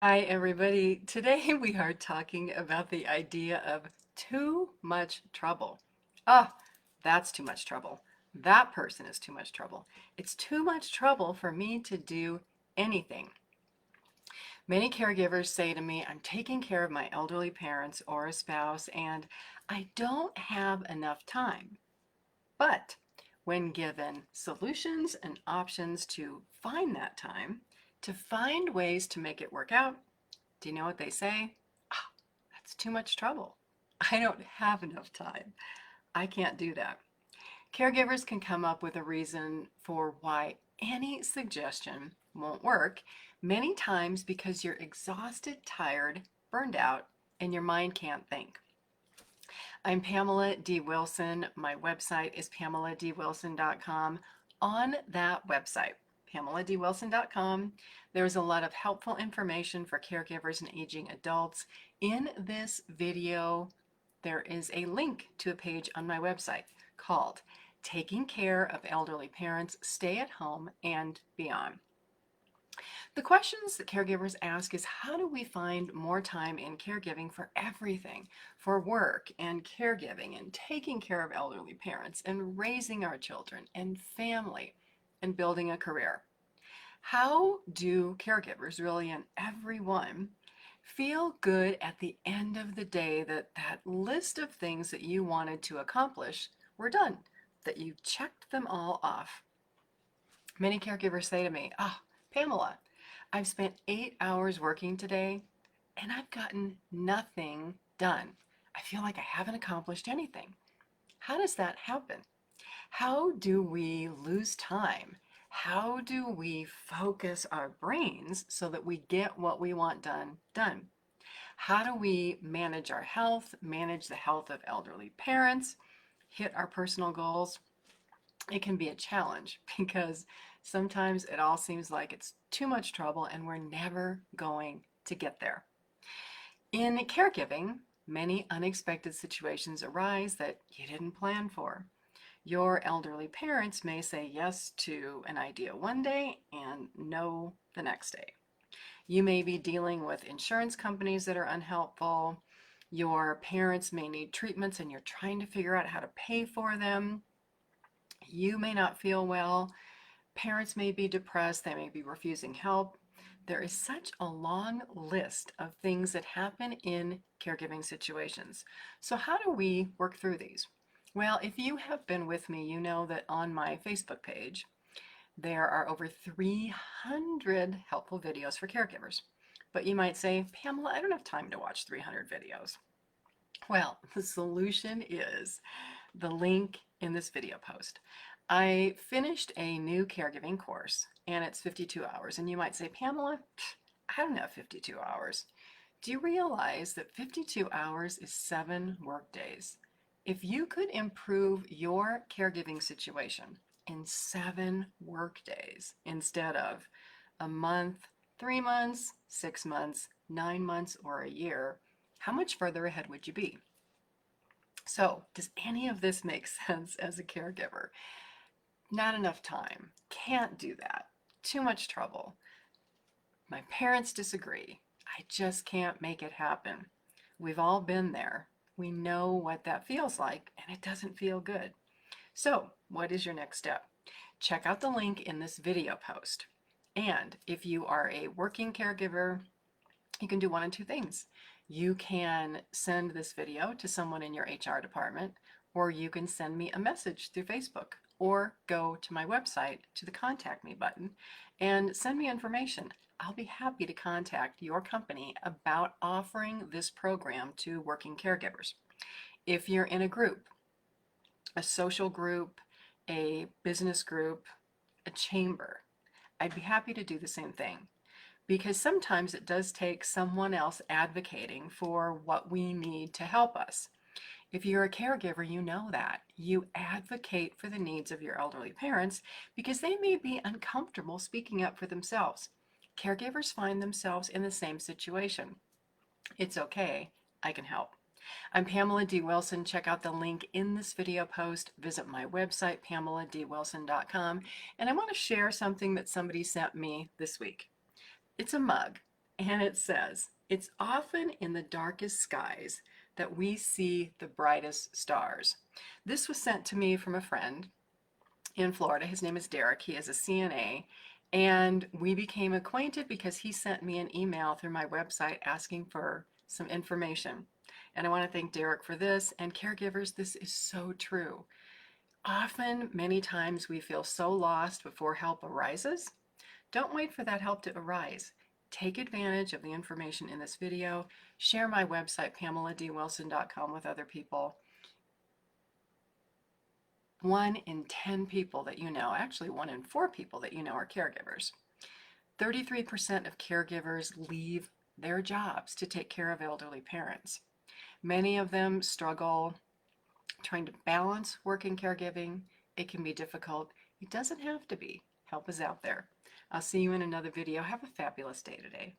Hi, everybody. Today we are talking about the idea of too much trouble. Ah, that's too much trouble. That person is too much trouble. It's too much trouble for me to do anything. Many caregivers say to me, I'm taking care of my elderly parents or a spouse, and I don't have enough time. But when given solutions and options to find that time, to find ways to make it work out, do you know what they say? "Ah, that's too much trouble. I don't have enough time. I can't do that." Caregivers can come up with a reason for why any suggestion won't work, many times because you're exhausted, tired, burned out, and your mind can't think. I'm Pamela D Wilson. My website is pameladwilson.com. On that website, pameladwilson.com, there's a lot of helpful information for caregivers and aging adults. In this video, there is a link to a page on my website called Taking Care of Elderly Parents, Stay at Home, and Beyond. The questions that caregivers ask is, how do we find more time in caregiving for everything, for work and caregiving and taking care of elderly parents and raising our children and family and building a career? How do caregivers, really, and everyone, feel good at the end of the day that that list of things that you wanted to accomplish were done, that you checked them all off? Many caregivers say to me, "Oh, Pamela, I've spent 8 hours working today and I've gotten nothing done. I feel like I haven't accomplished anything." How does that happen? How do we lose time? How do we focus our brains so that we get what we want done? How do we manage our health, manage the health of elderly parents, hit our personal goals? It can be a challenge because sometimes it all seems like it's too much trouble and we're never going to get there. In caregiving, many unexpected situations arise that you didn't plan for. Your elderly parents may say yes to an idea one day and no the next day. You may be dealing with insurance companies that are unhelpful. Your parents may need treatments and you're trying to figure out how to pay for them. You may not feel well. Parents may be depressed. They may be refusing help. There is such a long list of things that happen in caregiving situations. So how do we work through these? Well, if you have been with me, you know that on my Facebook page, there are over 300 helpful videos for caregivers. But you might say, Pamela, I don't have time to watch 300 videos. Well, the solution is the link in this video post. I finished a new caregiving course and it's 52 hours. And you might say, Pamela, I don't have 52 hours. Do you realize that 52 hours is 7 work days? If you could improve your caregiving situation in 7 work days instead of a month, 3 months, 6 months, 9 months, or a year, how much further ahead would you be? So, does any of this make sense as a caregiver? Not enough time. Can't do that. Too much trouble. My parents disagree. I just can't make it happen. We've all been there. We know what that feels like, and it doesn't feel good. So, what is your next step? Check out the link in this video post. And if you are a working caregiver, you can do one of two things. You can send this video to someone in your HR department, or you can send me a message through Facebook, or go to my website to the Contact Me button and send me information. I'll be happy to contact your company about offering this program to working caregivers. If you're in a group, a social group, a business group, a chamber, I'd be happy to do the same thing, because sometimes it does take someone else advocating for what we need to help us. If you're a caregiver, you know that. You advocate for the needs of your elderly parents because they may be uncomfortable speaking up for themselves. Caregivers find themselves in the same situation. It's okay, I can help. I'm Pamela D Wilson. Check out the link in this video post. Visit my website, pameladwilson.com, and I want to share something that somebody sent me this week. It's a mug. And it says, it's often in the darkest skies that we see the brightest stars. This was sent to me from a friend in Florida. His name is Derek. He is a CNA. And we became acquainted because he sent me an email through my website asking for some information. And I want to thank Derek for this. And caregivers, this is so true. Often, many times, we feel so lost before help arises. Don't wait for that help to arise. Take advantage of the information in this video. Share my website, PamelaDWilson.com, with other people. 1 in 10 people that you know, actually 1 in 4 people that you know, are caregivers. 33% of caregivers leave their jobs to take care of elderly parents. Many of them struggle trying to balance work and caregiving. It can be difficult. It doesn't have to be. Help is out there. I'll see you in another video. Have a fabulous day today.